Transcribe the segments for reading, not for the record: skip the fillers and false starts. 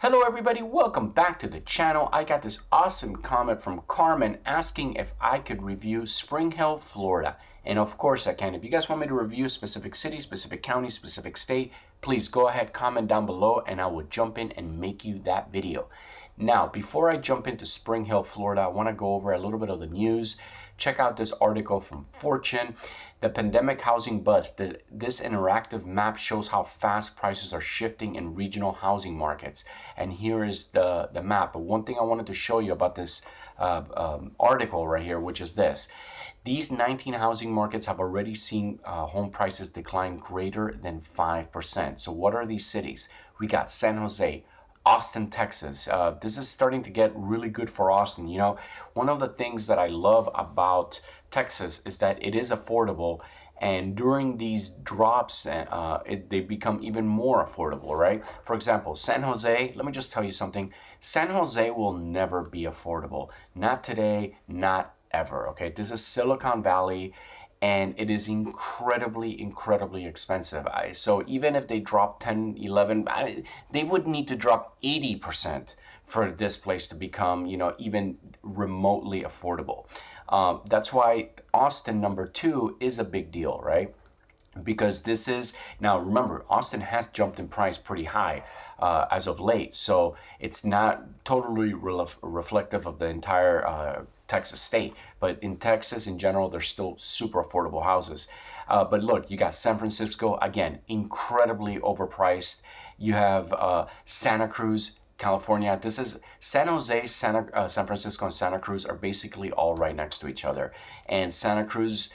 Hello everybody, welcome back to the channel. I got this awesome comment from Carmen asking if I could review Spring Hill, Florida. And of course I can. If you guys want me to review a specific city, specific county, specific state, please go ahead, comment down below and I will jump in and make you that video. Now, before I jump into Spring Hill, Florida, I want to go over a little bit of the news. Check out this article from Fortune. The pandemic housing buzz. This interactive map shows how fast prices are shifting in regional housing markets. And here is the map. But one thing I wanted to show you about this article right here, which is this. These 19 housing markets have already seen home prices decline greater than 5%. So what are these cities? We got San Jose, Austin, Texas. This is starting to get really good for Austin. You know, one of the things that I love about Texas is that it is affordable, and during these drops, they become even more affordable, right? For example, San Jose, let me just tell you something. San Jose will never be affordable. Not today, not ever, okay? This is Silicon Valley, and it is incredibly expensive. So even if they drop 10, 11, they would need to drop 80% for this place to become, you know, even remotely affordable. That's why Austin #2 is a big deal, right? Because this is, now remember, Austin has jumped in price pretty high as of late, so it's not totally reflective of the entire Texas state, but in Texas in general, there's still super affordable houses. But look, you got San Francisco, again, incredibly overpriced. You have Santa Cruz, California. This is San Jose, San Francisco, and Santa Cruz are basically all right next to each other. And Santa Cruz,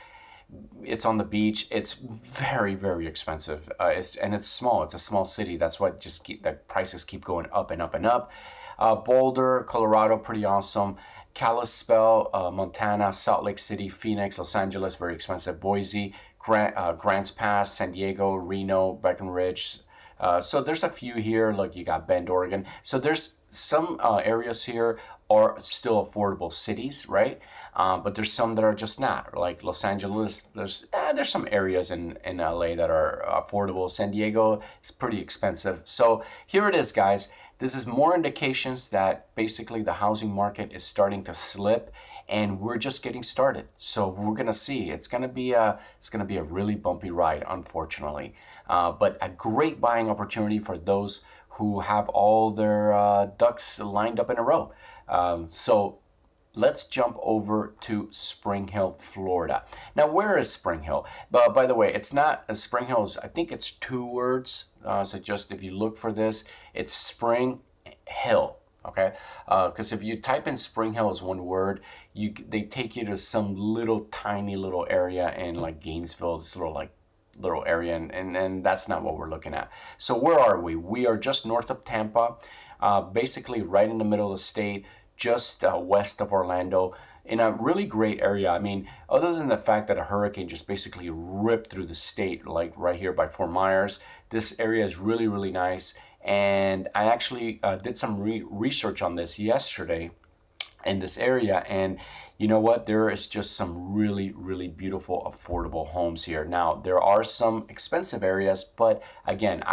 it's on the beach. It's very expensive. It's small. It's a small city. That's why the prices keep going up and up and up. Boulder, Colorado, pretty awesome. Kalispell, Montana, Salt Lake City, Phoenix, Los Angeles, very expensive. Boise, Grants Pass, San Diego, Reno, Breckenridge. So there's a few here. Look, you got Bend, Oregon. So there's some areas here are still affordable cities, right? But there's some that are just not. Like Los Angeles, there's some areas in LA that are affordable. San Diego is pretty expensive. So here it is, guys. This is more indications that basically the housing market is starting to slip, and we're just getting started. So we're gonna see. It's gonna be a really bumpy ride, unfortunately. But a great buying opportunity for those who have all their ducks lined up in a row. So let's jump over to Spring Hill, Florida. Now, where is Spring Hill? But by the way, it's not Spring Hill. I think it's 2 words. So just if you look for this, it's Spring Hill. Okay, because if you type in Spring Hill as one word, they take you to some tiny little area in like Gainesville, this little area, and that's not what we're looking at. So where are we? We are just north of Tampa, basically right in the middle of the state, just west of Orlando, in a really great area. I mean, other than the fact that a hurricane just basically ripped through the state, like right here by Fort Myers, this area is really nice. And I actually did some research on this yesterday in this area, and you know what, there is just some really beautiful affordable homes here. Now there are some expensive areas, but again,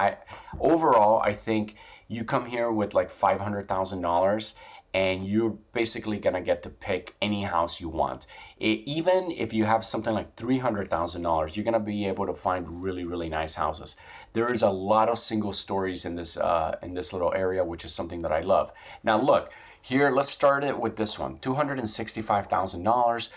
overall I think you come here with like $500,000 and you're basically gonna get to pick any house you want. Even if you have something like $300,000, you're gonna be able to find really nice houses. There is a lot of single stories in this little area, which is something that I love. Now look, here, let's start it with this one, $265,000,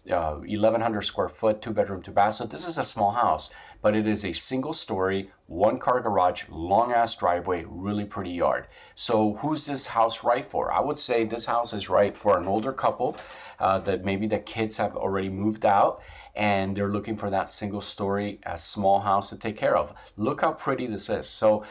1,100 square foot, 2-bedroom, 2-bath. So this is a small house, but it is a single story, 1-car garage, long ass driveway, really pretty yard. So who's this house right for? I would say this house is right for an older couple that maybe the kids have already moved out and they're looking for that single story, a small house to take care of. Look how pretty this is. So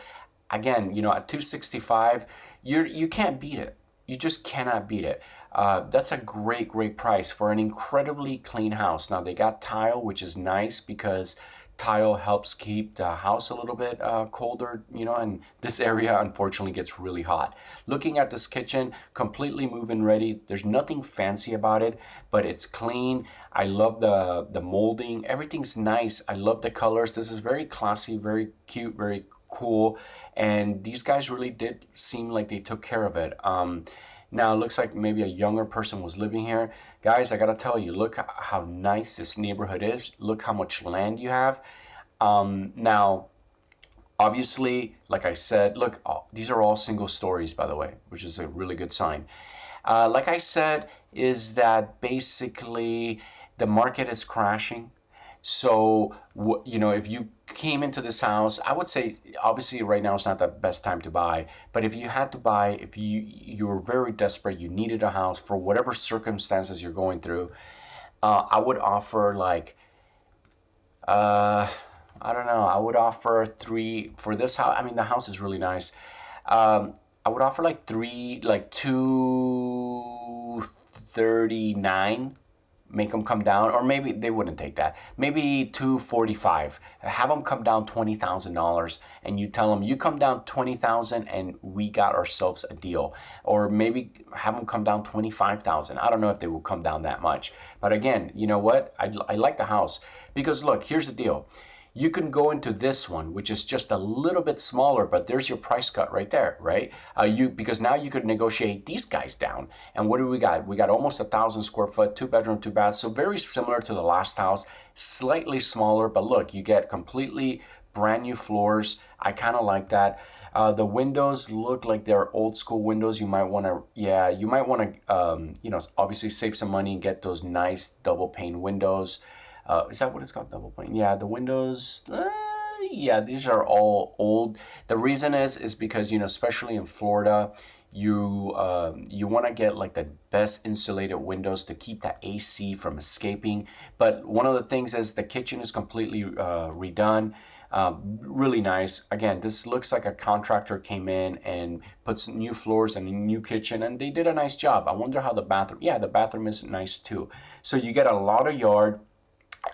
again, you know, at $265, you can't beat it. You just cannot beat it. That's a great price for an incredibly clean house. Now they got tile, which is nice because tile helps keep the house a little bit colder, you know, and this area unfortunately gets really hot. Looking at this kitchen, completely move-in ready. There's nothing fancy about it, but it's clean. I love the molding. Everything's nice. I love the colors. This is very classy, very cute, very cool. And these guys really did seem like they took care of it. Now it looks like maybe a younger person was living here. Guys, I gotta tell you, look how nice this neighborhood is. Look how much land you have. Now, obviously, like I said, look, these are all single stories, by the way, which is a really good sign. Like I said, is that basically the market is crashing. So, if you came into this house, I would say obviously right now is not the best time to buy. But if you had to buy, if you were very desperate, you needed a house for whatever circumstances you're going through, I would offer like I don't know. I would offer three for this house. I mean, the house is really nice. I would offer like 239. Make them come down, or maybe they wouldn't take that. Maybe 245. Have them come down $20,000, and you tell them you come down 20,000, and we got ourselves a deal. Or maybe have them come down 25,000. I don't know if they will come down that much, but again, you know what? I like the house because look, here's the deal. You can go into this one, which is just a little bit smaller, but there's your price cut right there, right? Because now you could negotiate these guys down. And what do we got? We got almost 1,000 square foot, 2-bedroom, 2-bath. So very similar to the last house, slightly smaller, but look, you get completely brand new floors. I kind of like that. The windows look like they're old school windows. You might want to, obviously save some money and get those nice double pane windows. Is that what it's called? Double pane? Yeah, the windows. These are all old. The reason is because especially in Florida, you want to get like the best insulated windows to keep that AC from escaping. But one of the things is the kitchen is completely redone. Really nice. Again, this looks like a contractor came in and put some new floors and a new kitchen, and they did a nice job. I wonder how the bathroom. Yeah, the bathroom is nice too. So you get a lot of yard.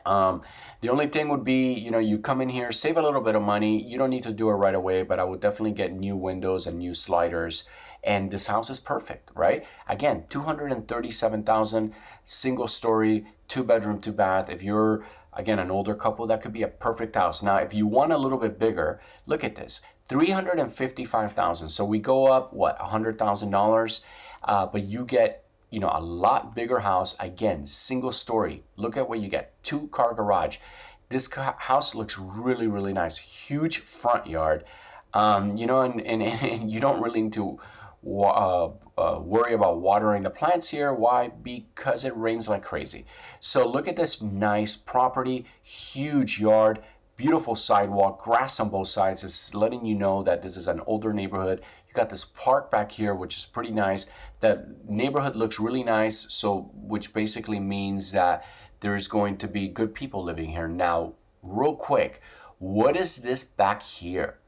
The only thing would be, you come in here, save a little bit of money. You don't need to do it right away, but I would definitely get new windows and new sliders. And this house is perfect, right? Again, 237,000, single story, 2-bedroom, 2-bath. If you're, again, an older couple, that could be a perfect house. Now, if you want a little bit bigger, look at this, 355,000. So we go up, $100,000, but you get a lot bigger house. Again, single story. Look at what you get. 2-car garage. This house looks really, really nice. Huge front yard. And you don't really need to worry about watering the plants here. Why? Because it rains like crazy. So look at this nice property. Huge yard. Beautiful sidewalk, grass on both sides. It's letting you know that this is an older neighborhood. You got this park back here, which is pretty nice. That neighborhood looks really nice, which basically means that there's going to be good people living here. Now, real quick, what is this back here?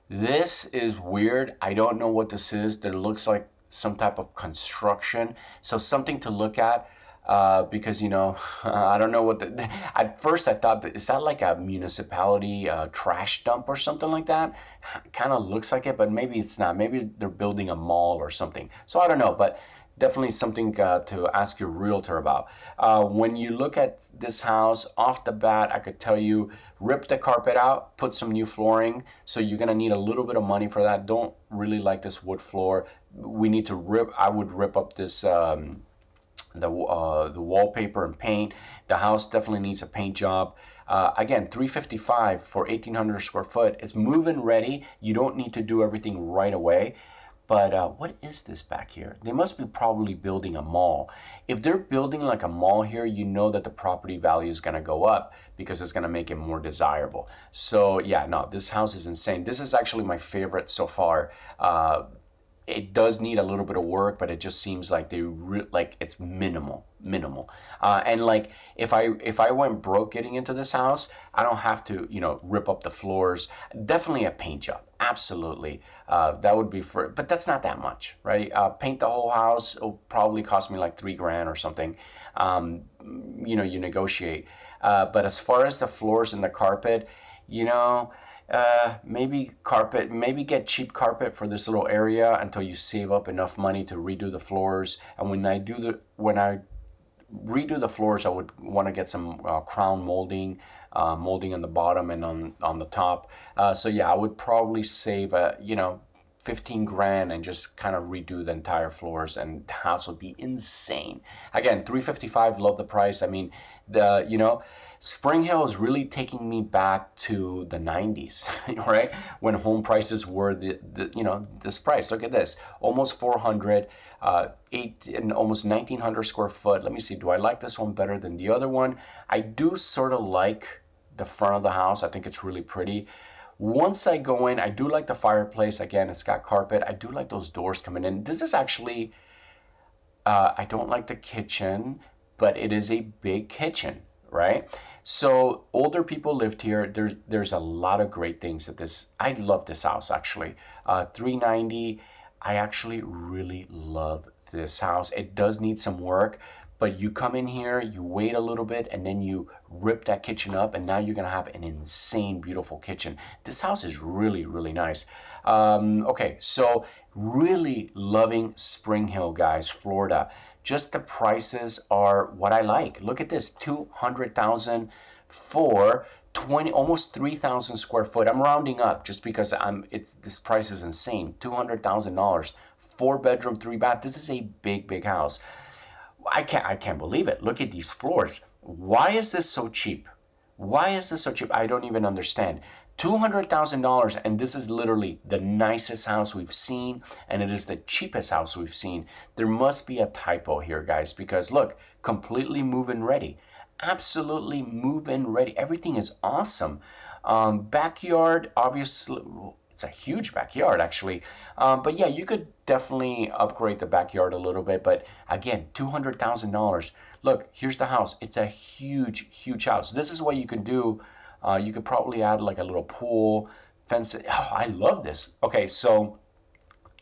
This is weird. I don't know what this is. There looks like some type of construction. So something to look at. Because I don't know what at first I thought, is that like a municipality trash dump or something like that? Kind of looks like it, but maybe it's not. Maybe they're building a mall or something. So I don't know, but definitely something to ask your realtor about. When you look at this house off the bat, I could tell you, rip the carpet out, put some new flooring. So you're gonna need a little bit of money for that. Don't really like this wood floor. I would rip up this. The wallpaper and paint. The house definitely needs a paint job. Again, $355 for 1,800 square foot. It's move-in ready. You don't need to do everything right away. But what is this back here? They must be probably building a mall. If they're building like a mall here, you know that the property value is going to go up because it's going to make it more desirable. So yeah, no, this house is insane. This is actually my favorite so far. It does need a little bit of work, but it just seems like it's minimal. And like if I went broke getting into this house, I don't have to rip up the floors. Definitely a paint job, absolutely. That would be but that's not that much, right? Paint the whole house. It'll probably cost me like $3,000 or something. You negotiate. But as far as the floors and the carpet, maybe get cheap carpet for this little area until you save up enough money to redo the floors. And when I redo the floors, I would want to get some crown molding molding on the bottom and on the top. So yeah, I would probably save 15 grand and just kind of redo the entire floors, and the house would be insane. Again, 355, love the price. I mean, Spring Hill is really taking me back to the 90s, right? When home prices were this price. Look at this, almost 400, and almost 1900 square foot. Let me see, do I like this one better than the other one? I do sort of like the front of the house. I think it's really pretty. Once I go in, I do like the fireplace. Again, it's got carpet. I do like those doors coming in. This is actually, I don't like the kitchen, but it is a big kitchen, right? So older people lived here. There's a lot of great things that I love this house actually. 390, I actually really love this house. It does need some work, but you come in here, you wait a little bit, and then you rip that kitchen up, and now you're gonna have an insane, beautiful kitchen. This house is really, really nice. Okay, so really loving Spring Hill, guys, Florida. Just the prices are what I like. Look at this, $200,000 for 20, almost 3,000 square foot. I'm rounding up just because this price is insane. $200,000, 4-bedroom, 3-bath. This is a big, big house. I can't believe it. Look at these floors. Why is this so cheap? Why is this so cheap? I don't even understand. $200,000, and this is literally the nicest house we've seen, and it is the cheapest house we've seen. There must be a typo here, guys, because look, completely move-in ready. Absolutely move-in ready. Everything is awesome. Backyard, obviously, it's a huge backyard, actually. But yeah, you could definitely upgrade the backyard a little bit. But again, $200,000. Look, here's the house. It's a huge, huge house. This is what you can do. You could probably add like a little pool, fence. Oh, I love this. Okay, so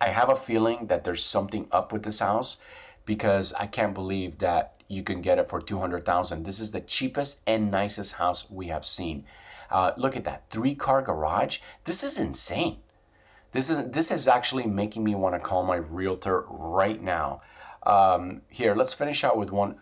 I have a feeling that there's something up with this house because I can't believe that you can get it for $200,000. This is the cheapest and nicest house we have seen. Look at that, 3-car garage. This is insane. This is actually making me want to call my realtor right now. Here, let's finish out with one.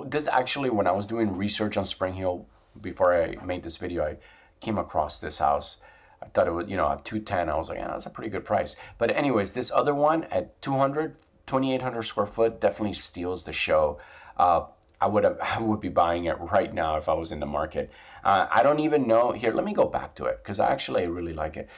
This actually, when I was doing research on Spring Hill before I made this video, I came across this house. I thought it was, at 210. I was like, yeah, that's a pretty good price. But anyways, this other one at 2,800 square foot definitely steals the show. I would be buying it right now if I was in the market. I don't even know. Here, let me go back to it because I really like it.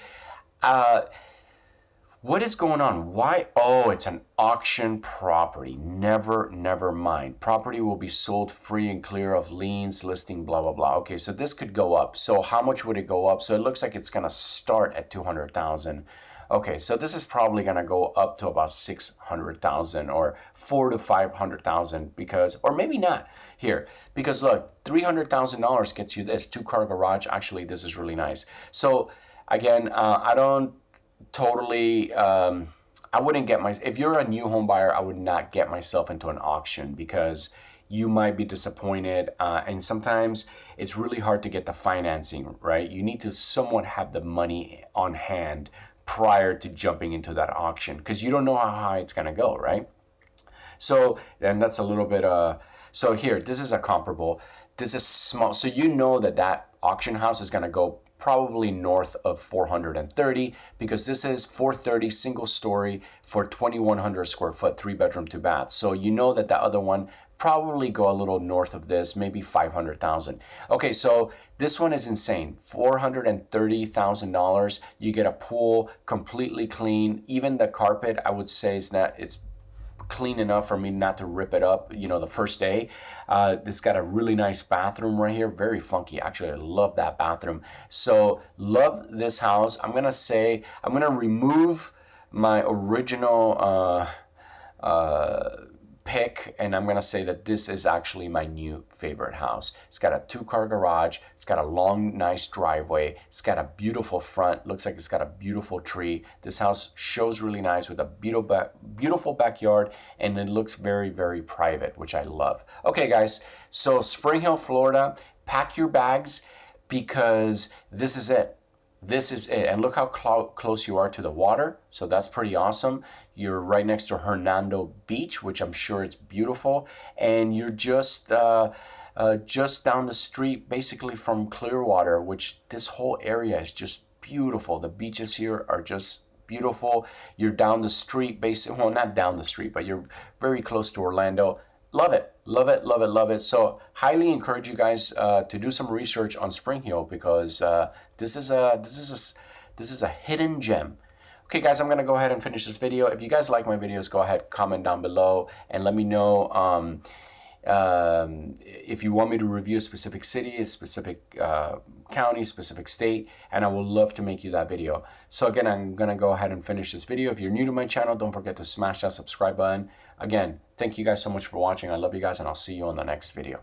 What is going on? Why? Oh, it's an auction property. Never mind. Property will be sold free and clear of liens, listing, blah, blah, blah. Okay, so this could go up. So how much would it go up? So it looks like it's going to start at 200,000. Okay, so this is probably going to go up to about 600,000 or 400 to 500,000 because, or maybe not here, because look, $300,000 gets you this 2-car garage. Actually, this is really nice. So again, I don't totally, I wouldn't get if you're a new home buyer, I would not get myself into an auction because you might be disappointed. And sometimes it's really hard to get the financing, right? You need to somewhat have the money on hand prior to jumping into that auction because you don't know how high it's going to go, right? So, and that's a little bit, so here, this is a comparable. This is small. So you know that auction house is going to go probably north of 430 because this is 430 single story for 2,100 square foot, 3-bedroom, 2-bath. So you know that the other one probably go a little north of this, maybe 500,000. Okay, so this one is insane. $430,000. You get a pool completely clean. Even the carpet, I would say, it's clean enough for me not to rip it up, the first day. It's got a really nice bathroom right here, very funky. Actually, I love that bathroom. So love this house. I'm gonna remove my original pick, and I'm gonna say that this is actually my new favorite house. It's got a 2-car garage. It's got a long, nice driveway. It's got a beautiful front. Looks like it's got a beautiful tree. This house shows really nice with a beautiful backyard, and it looks very, very private, which I love. Okay, guys, so Spring Hill, Florida, pack your bags because this is it. This is it. And look how close you are to the water. So that's pretty awesome. You're right next to Hernando Beach, which I'm sure it's beautiful. And you're just down the street, basically from Clearwater, which this whole area is just beautiful. The beaches here are just beautiful. You're down the street, basically, well, not down the street, but you're very close to Orlando. Love it, love it, love it, love it. So highly encourage you guys to do some research on Spring Hill, because this is a hidden gem. Okay, guys, I'm gonna go ahead and finish this video. If you guys like my videos, go ahead, comment down below, and let me know if you want me to review a specific city, a specific county, specific state, and I would love to make you that video. So again, I'm gonna go ahead and finish this video. If you're new to my channel, don't forget to smash that subscribe button. Again, thank you guys so much for watching. I love you guys, and I'll see you on the next video.